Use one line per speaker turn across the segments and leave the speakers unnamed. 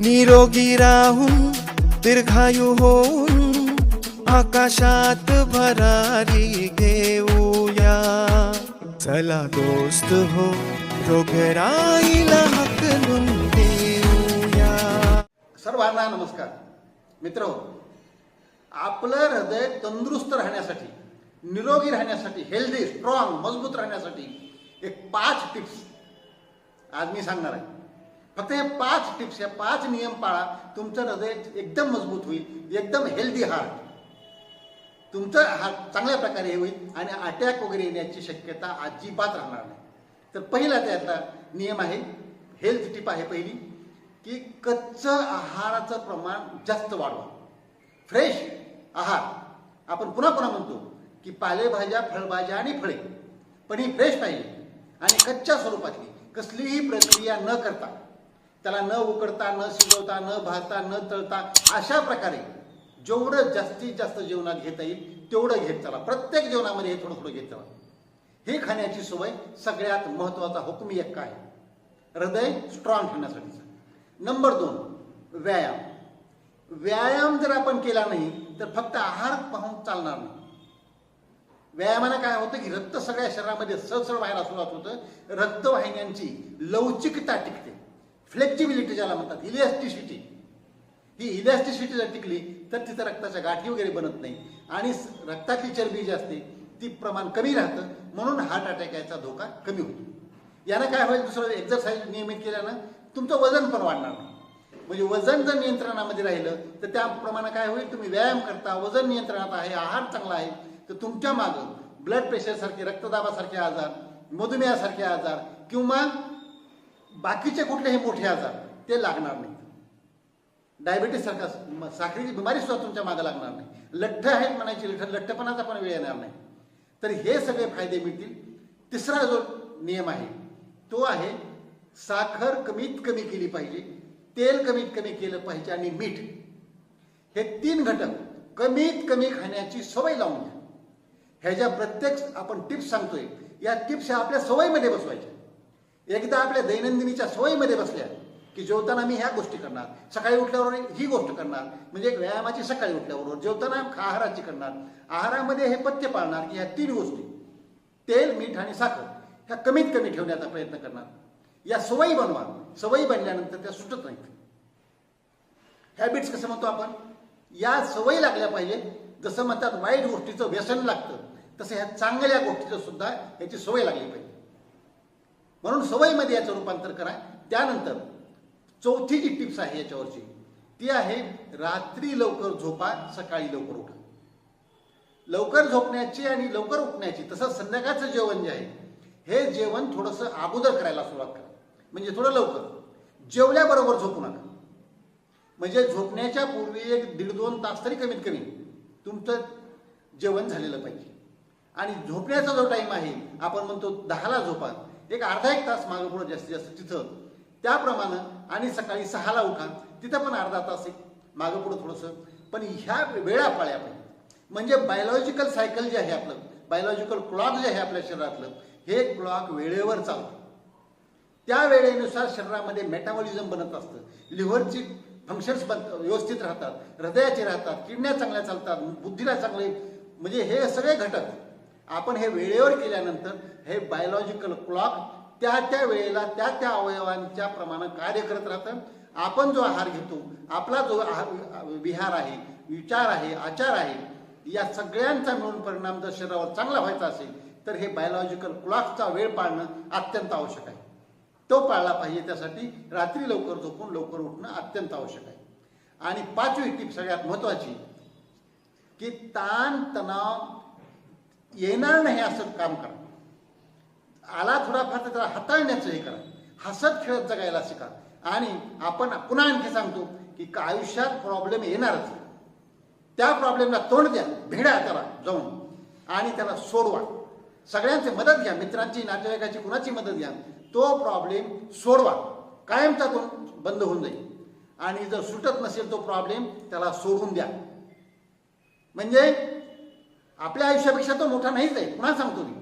निरोगी राहून दीर्घायू होऊन आकाशात भरारी घेऊया. चला दोस्त हो, रोगराईला हाकलून देऊया.
सर्वांना नमस्कार. मित्र, आपलं हृदय तंदुरुस्त राहण्यासाठी, निरोगी राहण्यासाठी, हेल्दी स्ट्रॉंग मजबूत राहण्यासाठी एक 5 टिप्स आज मी सांगणार आहे. फक्त हे 5 टिप्स, हे 5 नियम पाळा, तुमचं हृदय एकदम मजबूत होईल, एकदम हेल्दी हार्ट, तुमचं हार्ट चांगल्या प्रकारे होईल आणि अटॅक वगैरे येण्याची शक्यता अजिबात राहणार नाही. तर पहिला त्यातला नियम आहे, हेल्थ टिप आहे पहिली, की कच्चं आहाराचं प्रमाण जास्त वाढवा. फ्रेश आहार, आपण पुन्हा पुन्हा म्हणतो की पालेभाज्या, फळभाज्या आणि फळे, पण ही फ्रेश पाहिजे आणि कच्च्या स्वरूपातली, कसलीही प्रक्रिया न करता, त्याला न उकडता, न शिजवता, न भाजता, न तळता, अशा प्रकारे जेवढं जास्तीत जास्त जेवणात घेता येईल तेवढं घेत चला. प्रत्येक जेवणामध्ये हे थोडं थोडं घेत चला. हे खाण्याची सवय सगळ्यात महत्त्वाचा हुकमी एक आहे हृदय स्ट्रॉंग ठेवण्यासाठीचा. नंबर 2, व्यायाम. व्यायाम जर आपण केला नाही तर फक्त आहार पाहून चालणार नाही. व्यायामाने काय होतं की रक्त सगळ्या शरीरामध्ये सरसर व्हायला सुरुवात होतं. रक्तवाहिन्यांची लवचिकता टिकते, फ्लेक्झिबिलिटी ज्याला म्हणतात, इलॅस्टिसिटी. ही इलॅस्टिसिटी जर टिकली तर तिथं रक्ताच्या गाठी वगैरे बनत नाही आणि रक्तातली चरबी जी असते ती प्रमाण कमी राहतं, म्हणून हार्ट अटॅक याचा धोका कमी होतो. यानं काय होईल, दुसरं एक्झरसाईज नियमित केल्यानं तुमचं वजन पण वाढणार नाही. म्हणजे वजन जर नियंत्रणामध्ये राहिलं तर त्याप्रमाणे काय होईल, तुम्ही व्यायाम करता, वजन नियंत्रणात आहे, आहार चांगला आहे, तर तुमच्या मागं ब्लड प्रेशरसारखे, रक्तदाबासारखे आजार, मधुमेहासारखे आजार किंवा बाकीचे कुठलेही मोठे आजार ते लागणार नाहीत. डायबिटीस सारखा, साखरेची बिमारी सुद्धा तुमच्या मागे लागणार नाही. लठ्ठ आहेत म्हणायची, लठ्ठपणाचा पण वेळ येणार नाही. तर हे सगळे फायदे मिळतील. तिसरा जो नियम आहे तो आहे साखर कमीत कमी केली पाहिजे, तेल कमीत कमी केलं पाहिजे आणि मीठ. हे 3 घटक कमीत कमी खाण्याची सवय लावून घ्या. ह्याच्या प्रत्येक आपण टिप्स सांगतोय, या टिप्स ह्या आपल्या सवयीमध्ये बसवायच्या. एकदा आपल्या दैनंदिनीच्या सवयीमध्ये बसल्या की जेवताना मी ह्या गोष्टी करणार, सकाळी उठल्यावर ही गोष्ट करणार, म्हणजे एक व्यायामाची सकाळी उठल्याबरोबर, जेवताना आहाराची करणार, आहारामध्ये हे पथ्य पाळणार की ह्या 3 गोष्टी तेल, मीठ आणि साखर ह्या कमीत कमी ठेवण्याचा प्रयत्न करणार. या सवयी बनवा. सवयी बनल्यानंतर त्या सुटत नाहीत. हॅबिट्स कसं म्हणतो आपण, या सवयी लागल्या पाहिजे. जसं म्हणतात वाईट गोष्टीचं व्यसन लागतं, तसं ह्या चांगल्या गोष्टीचं सुद्धा याची सवय लागली पाहिजे. म्हणून सवयीमध्ये याचं रूपांतर करा. त्यानंतर चौथी जी टिप्स आहे याच्यावरची ती आहे रात्री लवकर झोपा, सकाळी लवकर उठा. लवकर झोपण्याची आणि लवकर उठण्याची, तसंच संध्याकाळचं जेवण जे आहे हे जेवण थोडंसं अगोदर करायला सुरुवात करा. म्हणजे थोडं लवकर, जेवल्याबरोबर झोपू नका. म्हणजे झोपण्याच्या पूर्वी 1-1.5-2 तास तरी कमीत कमी तुमचं जेवण झालेलं पाहिजे. आणि झोपण्याचा जो टाईम आहे, आपण म्हणतो 10ला झोपा, एक अर्धा-1 तास मागं पुढं जास्तीत जास्त तिथं त्याप्रमाणे. आणि सकाळी 6ला उठा, तिथं पण अर्धा तास एक मागं पुढं थोडंसं. पण ह्या वेळा पाळल्या पाहिजे. म्हणजे बायोलॉजिकल सायकल जे आहे आपलं, बायोलॉजिकल क्लॉक जे आहे आपल्या शरीरातलं, हे क्लॉक वेळेवर चालतं. त्या वेळेनुसार शरीरामध्ये मेटाबॉलिझम बनत असतं, लिव्हरची फंक्शन्स व्यवस्थित राहतात, हृदयाचे राहतात, किडन्या चांगल्या चालतात, बुद्धीला चांगले, म्हणजे हे सगळे घटक आपण हे वेळेवर केल्यानंतर हे बायोलॉजिकल क्लॉक त्या त्या वेळेला त्या त्या अवयवांच्या प्रमाणे कार्य करत राहतं. आपण जो आहार घेतो, आपला जो विहार आहे, विचार आहे, आचार आहे, या सगळ्यांचा मिळून परिणाम जर शरीरावर चांगला व्हायचा असेल तर हे बायोलॉजिकल क्लॉकचा वेळ पाळणं अत्यंत आवश्यक आहे. तो पाळला पाहिजे. त्यासाठी रात्री लवकर झोपून लवकर उठणं अत्यंत आवश्यक आहे. आणि 5वी टीप सगळ्यात महत्त्वाची, की ताण तणाव येणार नाही असं काम करा. आला थोडाफार तर त्याला हाताळण्याचं हे करा. हसत खेळत जगायला शिका. आणि आपण पुन्हा आणखी सांगतो की आयुष्यात प्रॉब्लेम येणारच, त्या प्रॉब्लेमला तोंड द्या, भिडा त्याला जाऊन आणि त्याला सोडवा. सगळ्यांची मदत घ्या, मित्रांची, नातेवाईकाची, कुणाची मदत घ्या. तो प्रॉब्लेम सोडवा, कायमचा तो बंद होऊन जाईल. आणि जर सुटत नसेल तो प्रॉब्लेम, त्याला सोडून द्या. म्हणजे आपल्या आयुष्यापेक्षा तो मोठा नाहीच आहे, पुन्हा सांगतो मी.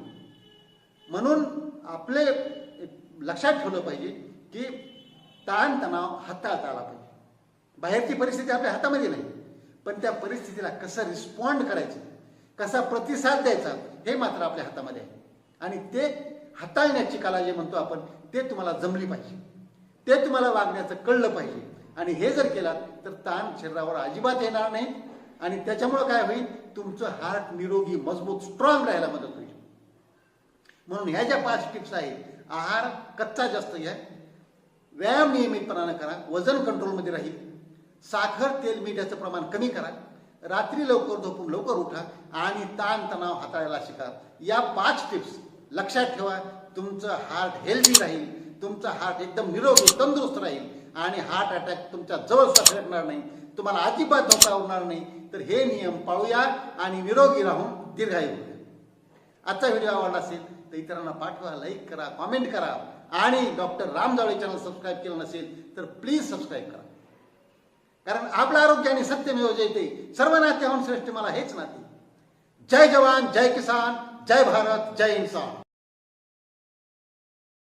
म्हणून आपले लक्षात ठेवलं पाहिजे की ताणतणाव हाताळता आला पाहिजे. बाहेरची परिस्थिती आपल्या हातामध्ये नाही, पण त्या परिस्थितीला कसं रिस्पॉन्ड करायचं, कसा प्रतिसाद द्यायचा हे मात्र आपल्या हातामध्ये आहे. आणि ते हाताळण्याची कला जे म्हणतो आपण ते तुम्हाला जमली पाहिजे, ते तुम्हाला वागण्याचं कळलं पाहिजे. आणि हे जर केलात तर ताण शरीरावर अजिबात येणार नाही आणि त्याच्यामुळं काय होईल, तुमचं हार्ट निरोगी, मजबूत, स्ट्रॉंग राहायला मदत होईल. म्हणून ह्या ज्या 5 टिप्स आहेत, आहार कच्चा जास्त घ्या, व्यायाम नियमितपणानं करा, वजन कंट्रोलमध्ये राहील, साखर तेल मिठाचं प्रमाण कमी करा, रात्री लवकर झोपून लवकर उठा आणि ताणतणाव हाताळायला शिका. या 5 टिप्स लक्षात ठेवा. तुमचं हार्ट हेल्दी राहील, तुमचं हार्ट एकदम निरोगी तंदुरुस्त राहील आणि हार्ट अटॅक तुमच्या जवळ सरकणार नाही, तुम्हाला अजिबात धोका होणार नाही. तर हे नियम पाळूया आणि निरोगी राहून दीर्घायू होऊया. आजचा व्हिडिओ आवडला असेल तर इतरांना पाठवा, लाईक करा, कॉमेंट करा आणि doctor Ram Jawale channel subscribe केलं नसेल तर प्लीज सबस्क्राईब करा. कारण आपलं आरोग्य आणि सत्यमेव जयते, सर्व नात्याहून श्रेष्ठ मला हेच नाते. जय जवान, जय किसान, जय भारत, जय इन्सान.